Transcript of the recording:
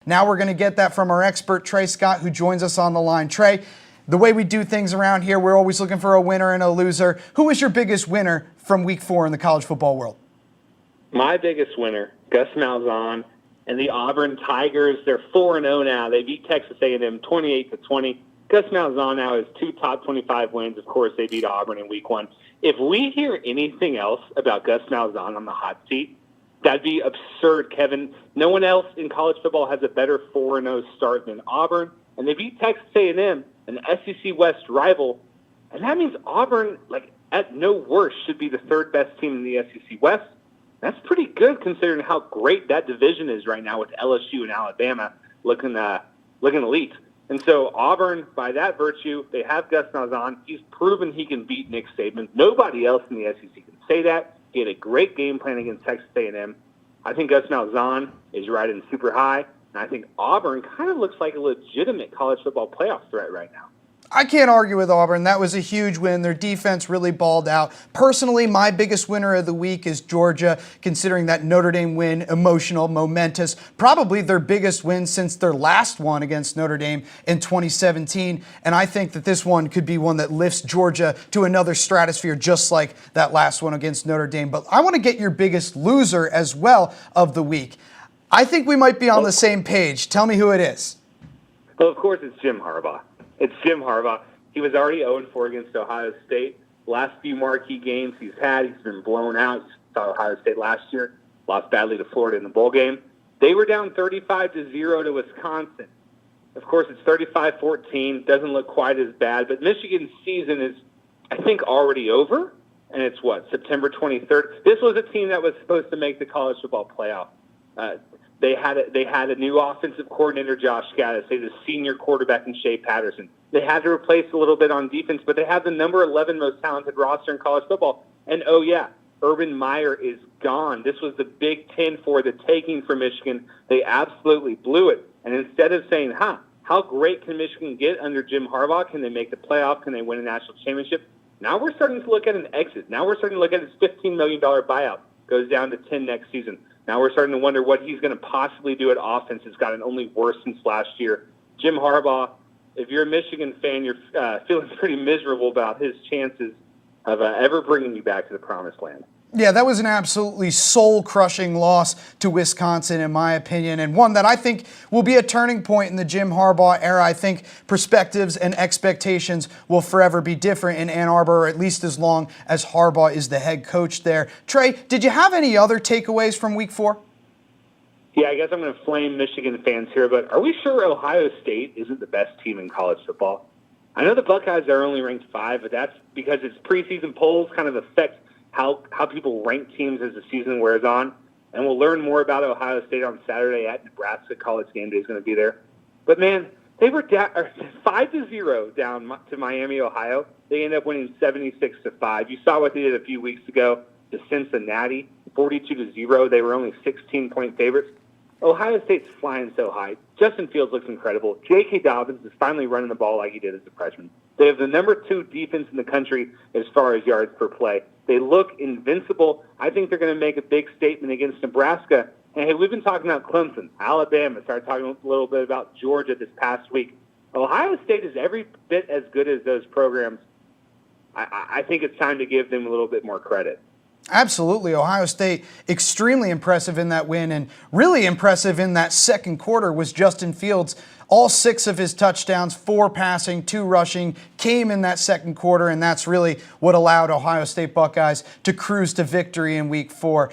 Now we're going to get that from our expert, Trey Scott, who joins us on the line. Trey, the way we do things around here, we're always looking for a winner and a loser. Who was your biggest winner from Week 4 in the college football world? My biggest winner, Gus Malzahn and the Auburn Tigers. They're 4-0 now. They beat Texas A&M 28-20. Gus Malzahn now has 2 top 25 wins. Of course, they beat Auburn in Week 1. If we hear anything else about Gus Malzahn on the hot seat, that'd be absurd, Kevin. No one else in college football has a better 4-0 start than Auburn, and they beat Texas A&M, an SEC West rival, and that means Auburn, at no worst, should be the third best team in the SEC West. That's pretty good considering how great that division is right now with LSU and Alabama looking elite. And so Auburn, by that virtue, they have Gus Malzahn. He's proven he can beat Nick Saban. Nobody else in the SEC can say that. He had a great game plan against Texas A&M. I think Gus Malzahn is riding super high, and I think Auburn kind of looks like a legitimate college football playoff threat right now. I can't argue with Auburn. That was a huge win. Their defense really balled out. Personally, my biggest winner of the week is Georgia, considering that Notre Dame win, emotional, momentous, probably their biggest win since their last one against Notre Dame in 2017. And I think that this one could be one that lifts Georgia to another stratosphere, just like that last one against Notre Dame. But I want to get your biggest loser as well of the week. I think we might be on the same page. Tell me who it is. Well, of course, it's Jim Harbaugh. It's Jim Harbaugh. He was already 0-4 against Ohio State. Last few marquee games he's been blown out. You saw Ohio State last year, lost badly to Florida in the bowl game. They were down 35-0 to Wisconsin. Of course, it's 35-14. Doesn't look quite as bad, but Michigan's season is, I think, already over. And it's September 23rd. This was a team that was supposed to make the college football playoff. They had a new offensive coordinator, Josh Gattis. They had a senior quarterback in Shea Patterson. They had to replace a little bit on defense, but they have the number 11 most talented roster in college football. And, oh, yeah, Urban Meyer is gone. This was the Big Ten for the taking for Michigan. They absolutely blew it. And instead of saying, how great can Michigan get under Jim Harbaugh? Can they make the playoff? Can they win a national championship? Now we're starting to look at an exit. Now we're starting to look at his $15 million buyout. Goes down to 10 next season. Now we're starting to wonder what he's going to possibly do at offense. It's gotten only worse since last year. Jim Harbaugh, if you're a Michigan fan, you're feeling pretty miserable about his chances of ever bringing you back to the promised land. Yeah, that was an absolutely soul-crushing loss to Wisconsin, in my opinion, and one that I think will be a turning point in the Jim Harbaugh era. I think perspectives and expectations will forever be different in Ann Arbor, or at least as long as Harbaugh is the head coach there. Trey, did you have any other takeaways from Week 4? Yeah, I guess I'm going to flame Michigan fans here, but are we sure Ohio State isn't the best team in college football? I know the Buckeyes are only ranked 5, but that's because its preseason polls kind of affect how people rank teams as the season wears on. And we'll learn more about Ohio State on Saturday at Nebraska. College game day is going to be there. But, man, they were 5-0 down to Miami, Ohio. They ended up winning 76-5. You saw what they did a few weeks ago to Cincinnati, 42-0. They were only 16-point favorites. Ohio State's flying so high. Justin Fields looks incredible. J.K. Dobbins is finally running the ball like he did as a freshman. They have the number 2 defense in the country as far as yards per play. They look invincible. I think they're going to make a big statement against Nebraska. And, hey, we've been talking about Clemson, Alabama, started talking a little bit about Georgia this past week. Ohio State is every bit as good as those programs. I think it's time to give them a little bit more credit. Absolutely. Ohio State, extremely impressive in that win, and really impressive in that second quarter was Justin Fields. All 6 of his touchdowns, 4 passing, 2 rushing, came in that second quarter, and that's really what allowed Ohio State Buckeyes to cruise to victory in Week 4.